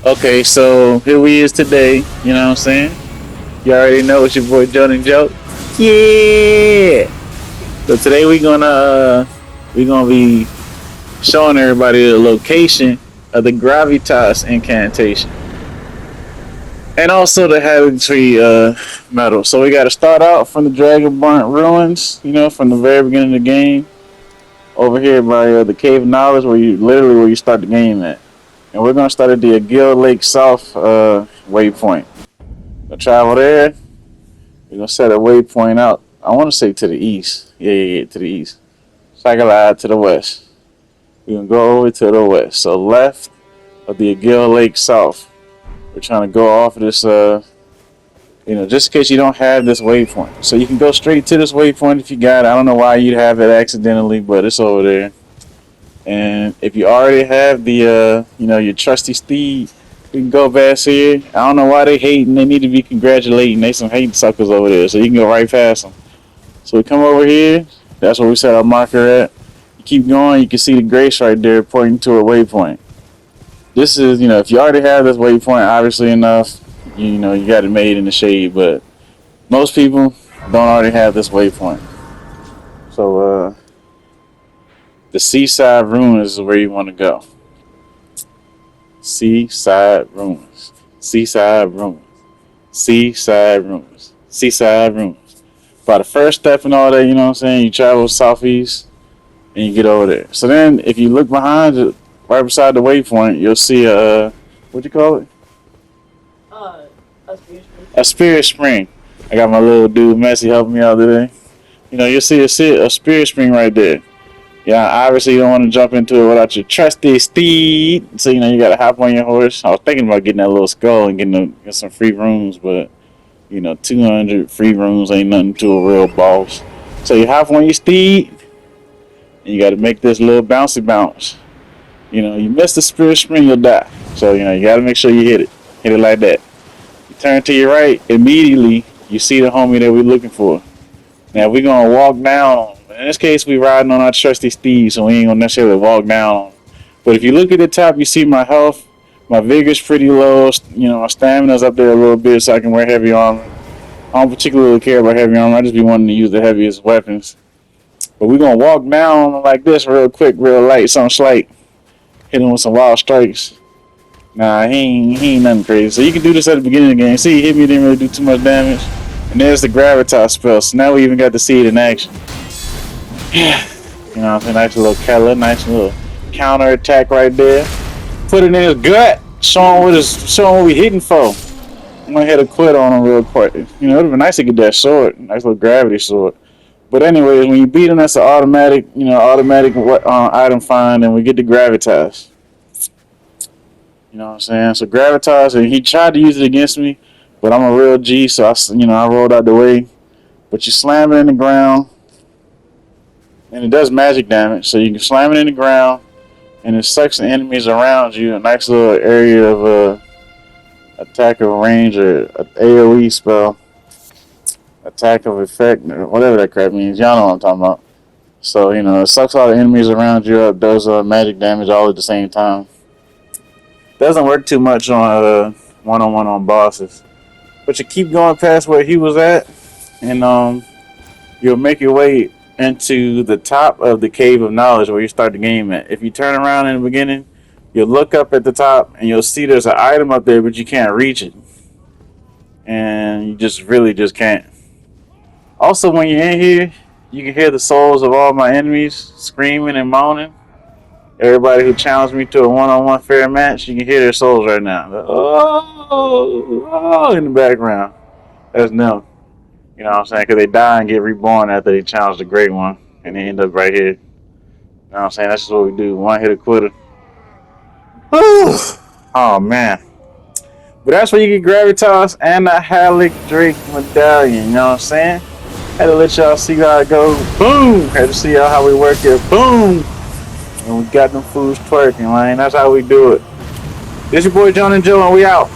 Okay, so here we is today. You know what I'm saying? You already know it's your boy John and Joe. Yeah. So today we gonna be showing everybody the location of the Gravitas incantation, and also the Haligdrake medal. So we got to start out from the Dragon Burnt Ruins. You know, from the very beginning of the game, over here by the Cave of Knowledge, where you start the game at. And we're gonna start at the Haligdrake South waypoint. Gonna travel there. We're gonna set a waypoint out. I want to say to the east. Yeah, to the east. Cycle out to the west. We're gonna go over to the west. So left of the Haligdrake South. We're trying to go off of this. Just in case you don't have this waypoint, so you can go straight to this waypoint if you got it. I don't know why you'd have it accidentally, but it's over there. And if you already have the, your trusty steed, you can go past here. I don't know why they hating. They need to be congratulating. They some hating suckers over there, so you can go right past them. So we come over here. That's where we set our marker at. You keep going. You can see the grace right there pointing to a waypoint. This is, if you already have this waypoint, obviously enough, you got it made in the shade. But most people don't already have this waypoint. So, the Seaside Ruins is where you want to go. Seaside Ruins. Seaside Ruins. Seaside Ruins. Seaside Ruins. By the first step and all that, you know what I'm saying? You travel southeast and you get over there. So then if you look behind it, right beside the waypoint, you'll see what you call it? A spirit spring. A spirit spring. I got my little dude Messi helping me out today. You'll see a spirit spring right there. Yeah, obviously you don't want to jump into it without your trusty steed. So, you got to hop on your horse. I was thinking about getting that little skull and getting some free rooms, but, 200 free rooms ain't nothing to a real boss. So you hop on your steed, and you got to make this little bouncy bounce. You miss the spirit spring, you'll die. So, you got to make sure you hit it. Hit it like that. You turn to your right, immediately you see the homie that we're looking for. Now we're going to walk down. In this case, we riding on our trusty steed, so we ain't gonna necessarily walk down. But if you look at the top, you see my health, my vigor's pretty low. My stamina's up there a little bit, so I can wear heavy armor. I don't particularly care about heavy armor. I just be wanting to use the heaviest weapons. But we're gonna walk down like this, real quick, real light, something slight. Hit him with some wild strikes. Nah, he ain't nothing crazy. So you can do this at the beginning of the game. See, he hit me, didn't really do too much damage. And there's the Gravitas spell. So now we even got to see it in action. Yeah, it's a nice little Keller, nice little counter attack right there. Put it in his gut, show him what we hitting for. I'm gonna hit a quit on him real quick. It'd be nice to get that sword, nice little gravity sword. But anyways, when you beat him, that's an automatic item find, and we get the Gravitas. You know what I'm saying? So Gravitas, and he tried to use it against me, but I'm a real G, so I rolled out the way. But you slam it in the ground. And it does magic damage, so you can slam it in the ground, and it sucks the enemies around you. A nice little area of attack of range or AOE spell, attack of effect, or whatever that crap means. Y'all know what I'm talking about. So it sucks all the enemies around you up, does magic damage all at the same time. Doesn't work too much on one-on-one on bosses, but you keep going past where he was at, and you'll make your way into the top of the Cave of Knowledge where you start the game at. If you turn around in the beginning, you'll look up at the top and you'll see there's an item up there, but you can't reach it. And you just can't. Also, when you're in here, you can hear the souls of all my enemies screaming and moaning. Everybody who challenged me to a one-on-one fair match, you can hear their souls right now. Oh, in the background. That's them. You know what I'm saying? Because they die and get reborn after they challenge the great one. And they end up right here. You know what I'm saying? That's just what we do. One hit a quitter. Whew. Oh, man. But that's where you get Gravitas and the Haligdrake medallion. You know what I'm saying? Had to let y'all see how it goes. Boom! Had to see how we work here. Boom! And we got them fools twerking, man. That's how we do it. This your boy John and Joe, and we out.